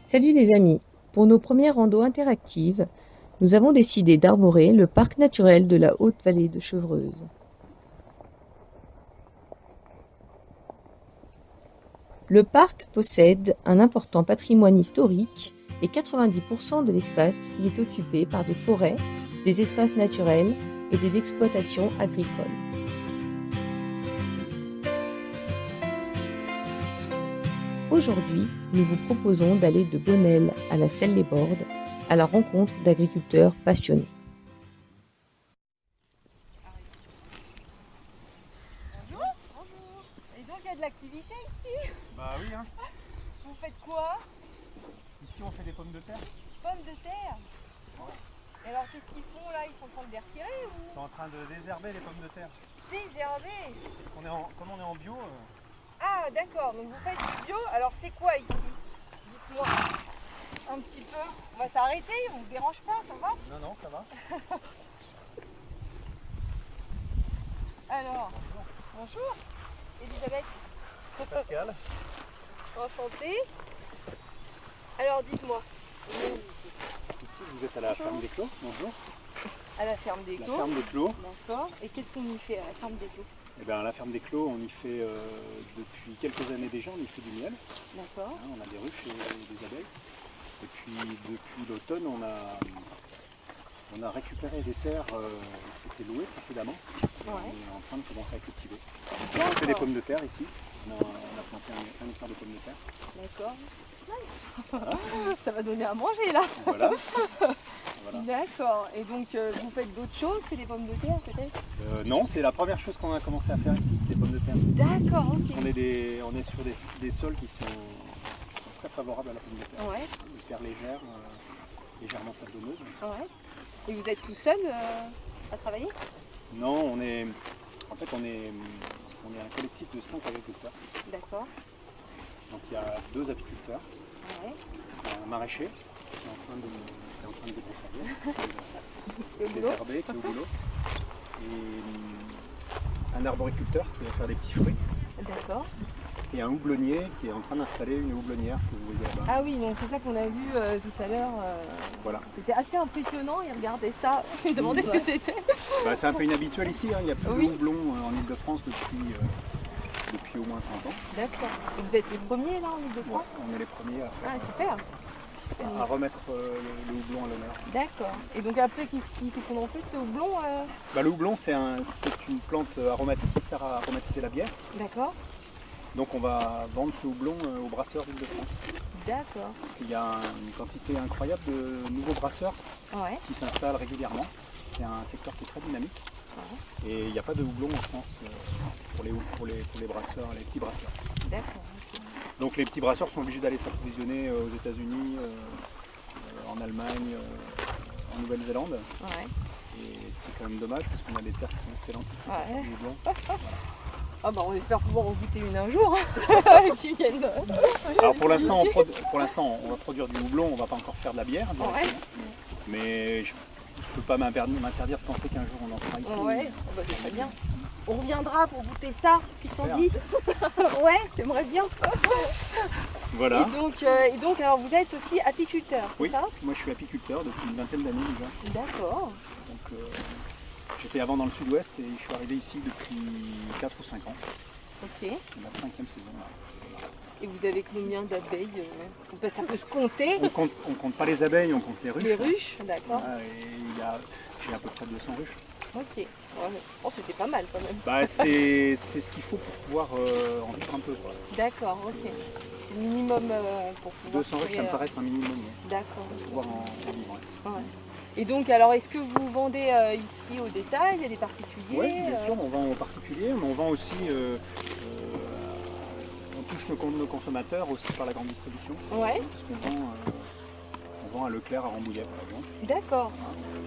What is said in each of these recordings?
Salut les amis, pour nos premières randos interactives, nous avons décidé d'arborer le parc naturel de la Haute-Vallée de Chevreuse. Le parc possède un important patrimoine historique et 90% de l'espace y est occupé par des forêts, des espaces naturels et des exploitations agricoles. Aujourd'hui, nous vous proposons d'aller de Bonnel à la Selle-les-Bordes à la rencontre d'agriculteurs passionnés. Bonjour. Bonjour. Et donc il y a de l'activité ici. Bah oui, hein. Vous faites quoi? Ici on fait des pommes de terre. Pommes de terre. Et alors qu'est-ce qu'ils font là? Ils sont en train de les retirer ou? Ils sont en train de désherber les pommes de terre. Désherber. Comme on est en bio, Ah d'accord, donc vous faites du bio. Alors c'est quoi ici? Dites-moi un petit peu. On va s'arrêter, on ne vous dérange pas, ça va? non, ça va. Alors, bonjour. Elisabeth. Pascal. Enchantée. Alors dites-moi. Ici vous êtes à la ferme des Clos, bonjour. À la ferme des La Clos. ferme des Clos. D'accord. Et qu'est-ce qu'on y fait à la ferme des Clos? Eh bien à la ferme des Clos on y fait depuis quelques années déjà, on y fait du miel. D'accord. Hein, on a des ruches et des abeilles. Et puis depuis l'automne on a récupéré des terres qui étaient louées précédemment. Ouais. On est en train de commencer à cultiver. On D'accord. fait des pommes de terre ici. On a planté un hectare de pommes de terre. D'accord. Ça va donner à manger là. Voilà. Voilà. D'accord. Et donc vous faites d'autres choses que des pommes de terre peut-être? Non, c'est la première chose qu'on a commencé à faire ici, c'est des pommes de terre. D'accord, ok. On est sur des sols qui sont très favorables à la pomme de terre. Ouais, Des terres légères, légèrement sablonneuses. ouais. Et vous êtes tout seul à travailler? Non, on est un collectif de 5 agriculteurs. D'accord. Donc il y a 2 apiculteurs, Ouais. un maraîcher qui est en train de débroussailler, Et au des boulot? herbés qui est au boulot, et un arboriculteur qui va faire des petits fruits. D'accord. Et un houblonnier qui est en train d'installer une houblonnière que vous voyez là-bas. Ah oui, donc c'est ça qu'on a vu tout à l'heure. Voilà. C'était assez impressionnant, il regardait ça, il demandait ce que c'était. Bah, c'est un peu inhabituel ici, hein. Il n'y a plus Oui. de houblon en Ile-de-France depuis au moins 30 ans. D'accord. Et vous êtes les premiers là en Ile-de-France? Ouais, on est les premiers à, Ah super. à remettre le houblon à l'honneur. D'accord. Et donc après, qu'est-ce qu'on en fait de ce houblon Bah, le houblon, c'est une plante aromatique qui sert à aromatiser la bière. D'accord. Donc on va vendre ce houblon aux brasseurs d'Île-de-France. D'accord. Il y a une quantité incroyable de nouveaux brasseurs Ouais. qui s'installent régulièrement. C'est un secteur qui est très dynamique. Ouais. Et il n'y a pas de houblon en France pour les brasseurs, les petits brasseurs. D'accord. Ok. Donc les petits brasseurs sont obligés d'aller s'approvisionner aux États-Unis, en Allemagne, en Nouvelle-Zélande. Ouais. Et c'est quand même dommage parce qu'on a des terres qui sont excellentes ici. Ouais. Du houblon. Ah bah on espère pouvoir en goûter une un jour, qui viennent. Alors pour l'instant on va produire du houblon, on va pas encore faire de la bière directement. Ouais. Mais je ne peux pas m'interdire de penser qu'un jour on en fera ici. Ouais, bah, c'est très bien. On reviendra pour goûter ça, qu'est-ce qu'on Super. dit? Ouais, t'aimerais bien. Voilà. Et donc alors vous êtes aussi apiculteur, c'est Oui, ça? moi je suis apiculteur depuis une vingtaine d'années déjà. D'accord. Donc j'étais avant dans le sud-ouest et je suis arrivé ici depuis 4 ou 5 ans. Ok. C'est la 5e saison là. Et vous avez combien d'abeilles? Ça peut se compter. On compte pas les abeilles, on compte les ruches. Les ruches, d'accord. Voilà, et j'ai à peu près 200 ruches. Ok. Ouais, je pense que c'est pas mal quand même. Bah, c'est ce qu'il faut pour pouvoir en vivre un peu. Quoi. D'accord, ok. C'est le minimum pour pouvoir. 200 ruches, ça me paraît être un minimum D'accord. pour pouvoir en vivre. Ouais. Ouais. Et donc, alors, est-ce que vous vendez ici au détail? Il y a des particuliers? Oui, bien sûr, on vend aux particuliers, mais on vend aussi, on touche nos consommateurs aussi par la grande distribution. Ouais. Parce qu'on vend à Leclerc à Rambouillet par exemple. D'accord.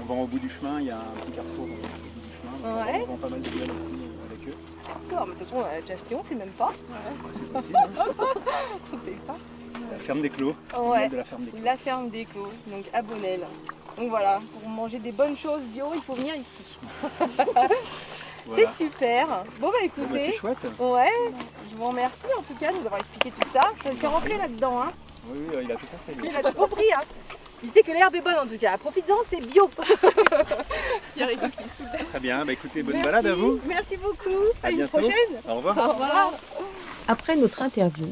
On vend au bout du chemin, il y a un petit carrefour au bout du chemin. Ouais. On vend pas mal de miel aussi avec eux. D'accord, mais de toute façon, on a déjà acheté, on sait même pas. Ouais, c'est possible. Hein. On sait pas. La ferme des Clos. Ouais. De la ferme des Clos. La ferme des Clos, donc à Bonnel. Donc voilà, pour manger des bonnes choses bio, il faut venir ici. Voilà. C'est super. Bon bah Bon, bah, écoutez, c'est chouette. ouais, je vous remercie en tout cas de nous avoir expliqué tout ça. Ça s'est rentré là-dedans, hein. Oui, il a tout compris. Il a tout compris, hein. Il sait que l'herbe est bonne en tout cas. Profites-en, c'est bio. Il y a Rico qui est sous. Très bien, bah écoutez, bonne balade à vous. Merci beaucoup. À une bientôt. prochaine. Au revoir. Au revoir. Après notre interview,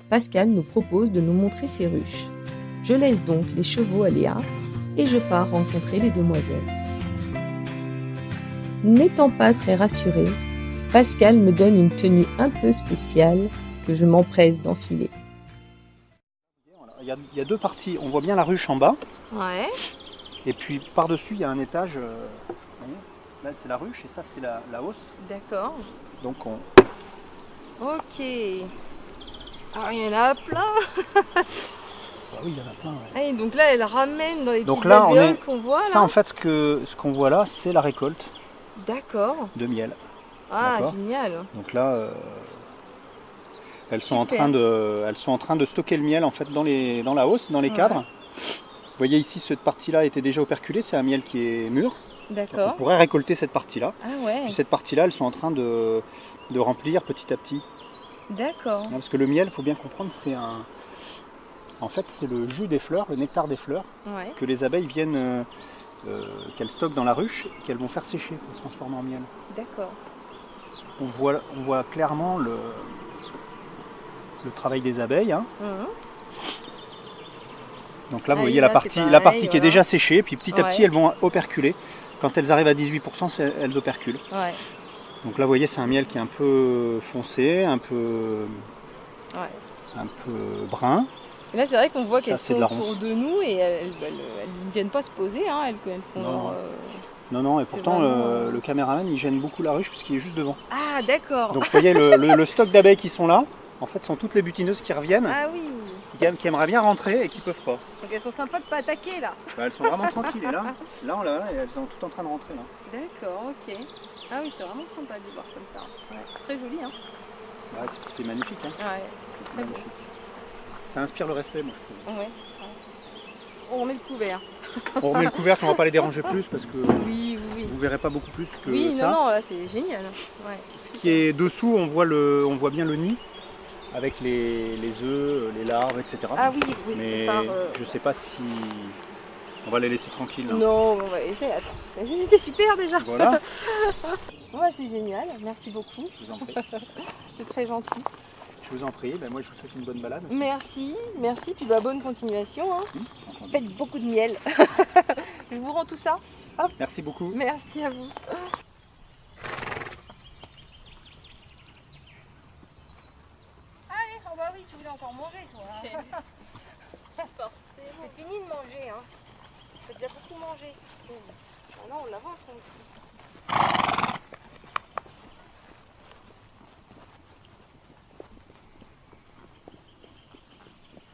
Pascal nous propose de nous montrer ses ruches. Je laisse donc les chevaux à Léa et je pars rencontrer les demoiselles. N'étant pas très rassurée, Pascal me donne une tenue un peu spéciale que je m'empresse d'enfiler. Il y a deux parties, on voit bien la ruche en bas, Ouais. et puis par-dessus il y a un étage, vous voyez, là c'est la ruche et ça c'est la hausse. D'accord. Donc on... Ok. Alors il y en a plein. Ah oui, il y en a plein. Ouais. Ah, et donc là, elle ramène dans les Donc petites là, on alvéoles est... qu'on voit là. Ça en fait ce qu'on voit là, c'est la récolte D'accord. de miel. Ah, D'accord. génial. Donc là, elles sont en Super. train de stocker le miel en fait dans la hausse, dans les Ouais. cadres. Vous voyez ici, cette partie-là était déjà operculée, c'est un miel qui est mûr. On D'accord. pourrait récolter cette partie-là. Ah ouais. Puis cette partie-là, elles sont en train de remplir petit à petit. D'accord. Parce que le miel, il faut bien comprendre, en fait, c'est le jus des fleurs, le nectar des fleurs, Ouais. que les abeilles viennent, qu'elles stockent dans la ruche et qu'elles vont faire sécher pour transformer en miel. D'accord. On voit clairement le travail des abeilles. Hein. Mhm. Donc là, vous Ah, voyez là, la c'est partie pareil, qui est voilà. déjà séchée, puis petit à petit, Ouais. elles vont operculer. Quand elles arrivent à 18%, elles operculent. Ouais. Donc là, vous voyez, c'est un miel qui est un peu foncé, un peu brun. Et là, c'est vrai qu'on voit Ça, qu'elles c'est sont de la autour ronce. de nous et elles ne viennent pas se poser. Hein. Elles font Non. leur, Non, et C'est pourtant, vraiment, le caméraman, il gêne beaucoup la ruche puisqu'il est juste devant. Ah, d'accord. Donc vous voyez, le stock d'abeilles qui sont là, en fait, sont toutes les butineuses qui reviennent, Ah oui. qui aimeraient bien rentrer et qui peuvent pas. Donc elles sont sympas de pas attaquer là. Bah, elles sont vraiment tranquilles. Et là, elles sont toutes en train de rentrer. Là. D'accord, ok. Ah oui, c'est vraiment sympa de les voir comme ça. Ouais. C'est très joli, hein. Bah, c'est magnifique. Hein. Ouais, c'est très beau. Magnifique. Ça inspire le respect, moi, je trouve. Ouais. On met le couvert. On remet le couvercle, on va pas les déranger plus parce que Oui, oui, vous verrez pas beaucoup plus que oui. Oui, ça. non, là c'est génial. Ouais. Ce qui est dessous, on voit bien le nid avec les œufs, les larves, etc. Ah oui, oui, Mais c'est par. je sais pas si on va les laisser tranquilles. Là. Non, on va essayer. Attends. C'était super déjà. Voilà, Ouais, c'est génial. Merci beaucoup. je vous en prie. C'est très gentil. Je vous en prie. Ben, moi, je vous souhaite une bonne balade. Merci, merci. Puis bah, bonne continuation. Hein. Entendu. Faites beaucoup de miel. Je vous rends tout ça. Merci beaucoup. Merci à vous. Allez, oh bah oui, tu voulais encore manger toi. C'est fini de manger, hein. T'as déjà beaucoup mangé. Ah non, on avance mon petit.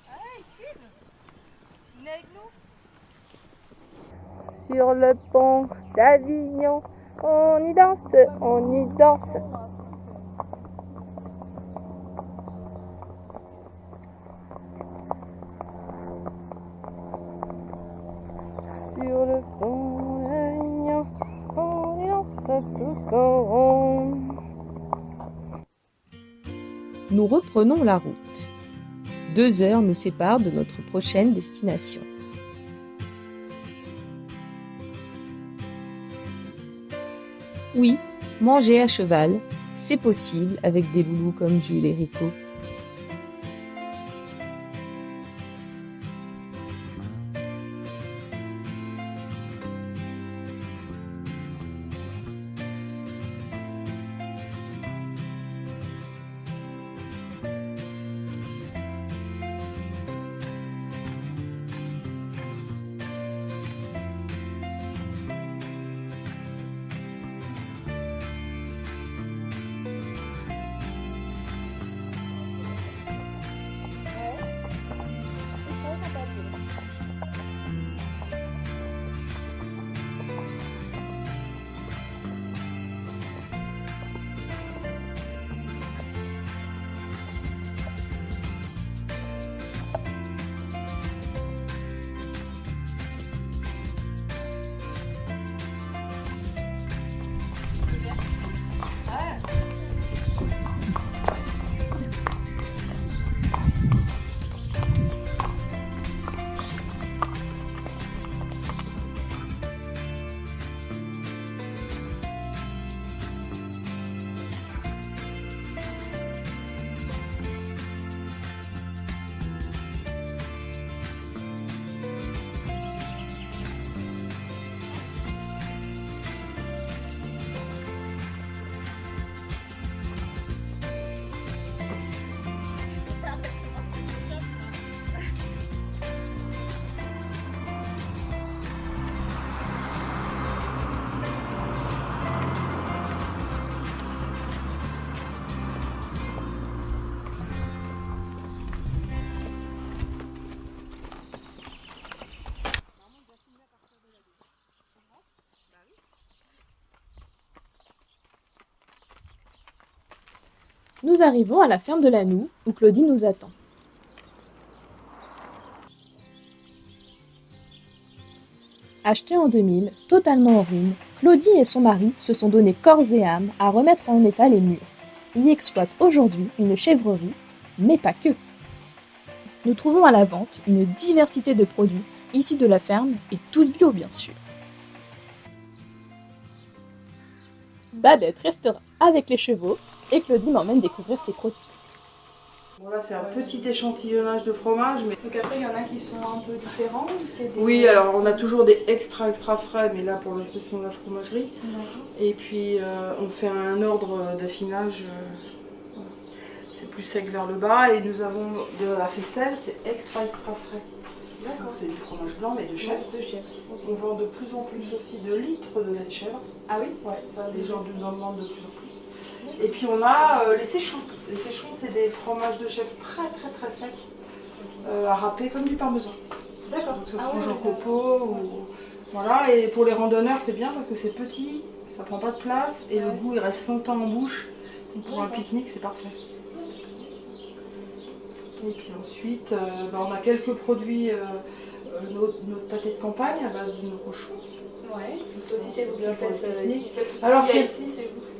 Allez, Sylve, venez avec nous. Sur le pont d'Avignon, on y danse, on y danse. Sur le pont d'Avignon, on y danse tous en rond. Nous reprenons la route. 2 heures nous séparent de notre prochaine destination. Oui, manger à cheval, c'est possible avec des loulous comme Jules et Rico. Nous arrivons à la ferme de la Noue, où Claudie nous attend. Achetée en 2000, totalement en ruine, Claudie et son mari se sont donné corps et âme à remettre en état les murs. Ils y exploitent aujourd'hui une chèvrerie, mais pas que. Nous trouvons à la vente une diversité de produits, issus de la ferme et tous bio bien sûr. Babette restera avec les chevaux et Claudie m'emmène découvrir ses produits. Bon là c'est un petit échantillonnage de fromage. Mais... Donc après il y en a qui sont un peu différents ou c'est des... Oui, alors on a toujours des extra frais, mais là pour l'instant c'est de la fromagerie. Et puis on fait un ordre d'affinage, c'est plus sec vers le bas. Et nous avons de la faisselle, c'est extra frais. Donc c'est du fromage blanc mais de chèvre. On vend de plus en plus aussi de litres de lait de chèvre. Ah oui? Ouais, ça les gens nous en demandent de plus en plus. Et puis on a les séchons. Les séchons c'est des fromages de chèvre très secs, à râper comme du parmesan. D'accord. Donc ça se mange en copeaux ou... Voilà, et pour les randonneurs c'est bien parce que c'est petit, ça prend pas de place et le goût il reste longtemps en bouche. Donc pour un pique-nique c'est parfait. Et puis ensuite on a quelques produits, notre pâté de campagne à base de nos cochons. Ouais, ça aussi c'est vous qui faites ici. Alors,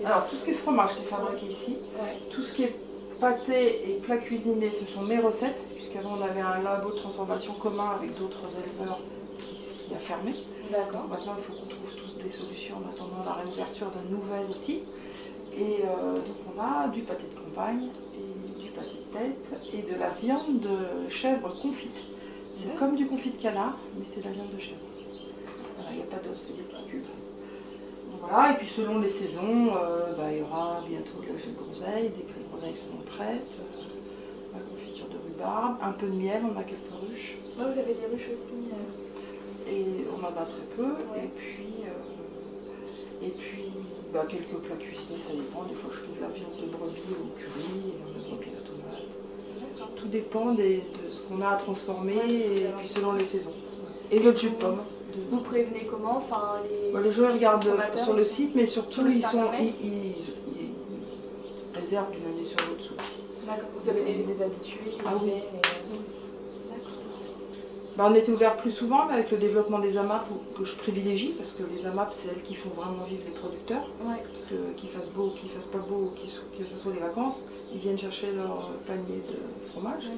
Alors tout ce qui est fromage c'est fabriqué ici. Ouais. Tout ce qui est pâté et plats cuisinés ce sont mes recettes, puisqu'avant on avait un labo de transformation commun avec d'autres éleveurs qui a fermé. D'accord. Maintenant il faut qu'on trouve tous des solutions en attendant la réouverture d'un nouvel outil. Et donc on a du pâté de campagne, et du pâté de tête et de la viande de chèvre confite. C'est comme du confit de canard, mais c'est de la viande de chèvre. Voilà, il n'y a pas d'os, c'est des petits cubes. Donc voilà, et puis selon les saisons, il y aura bientôt de la gelée de groseille, dès que les groseilles seront prêtes, la confiture de rhubarbe, un peu de miel, on a quelques ruches. Moi vous avez des ruches aussi. Et on en a très peu, et puis quelques plats cuisinés, ça dépend. Des fois je fais de la viande de brebis au curry, et de brebis à la tomate. Tout dépend de ce qu'on a à transformer, et puis selon les saisons. Et le jus de pomme. Vous prévenez comment Les gens regardent sur le aussi. site, mais surtout Sur le ils site internet. réservent d'une année sur l'autre. D'accord. Vous avez des habitués qui Ah oui. viennent On était ouvert plus souvent, mais avec le développement des AMAP que je privilégie, parce que les AMAP c'est elles qui font vraiment vivre les producteurs. Ouais. Parce que qu'il fasse beau, qu'il fasse pas beau, que ce soit les vacances, ils viennent chercher leur panier de fromage.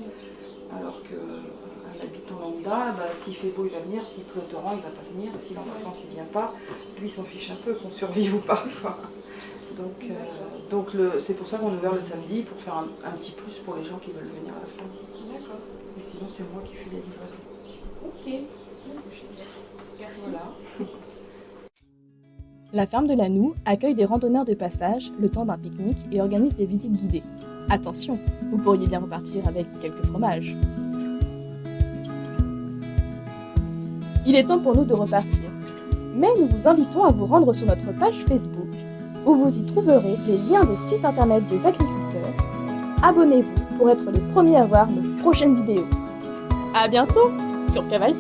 Alors qu'un habitant lambda, s'il fait beau il va venir, s'il pleut au torrent il va pas venir, s'il est en vacances il vient pas, lui il s'en fiche un peu qu'on survive ou pas. Donc c'est pour ça qu'on est ouvert le samedi, pour faire un petit plus pour les gens qui veulent venir à la ferme. D'accord. Et sinon c'est moi qui fais les livraisons. Ok. Merci. Voilà. La ferme de la Noue accueille des randonneurs de passage le temps d'un pique-nique et organise des visites guidées. Attention, vous pourriez bien repartir avec quelques fromages. Il est temps pour nous de repartir. Mais nous vous invitons à vous rendre sur notre page Facebook, où vous y trouverez les liens des sites internet des agriculteurs. Abonnez-vous pour être les premiers à voir nos prochaines vidéos. À bientôt sur Cavalry.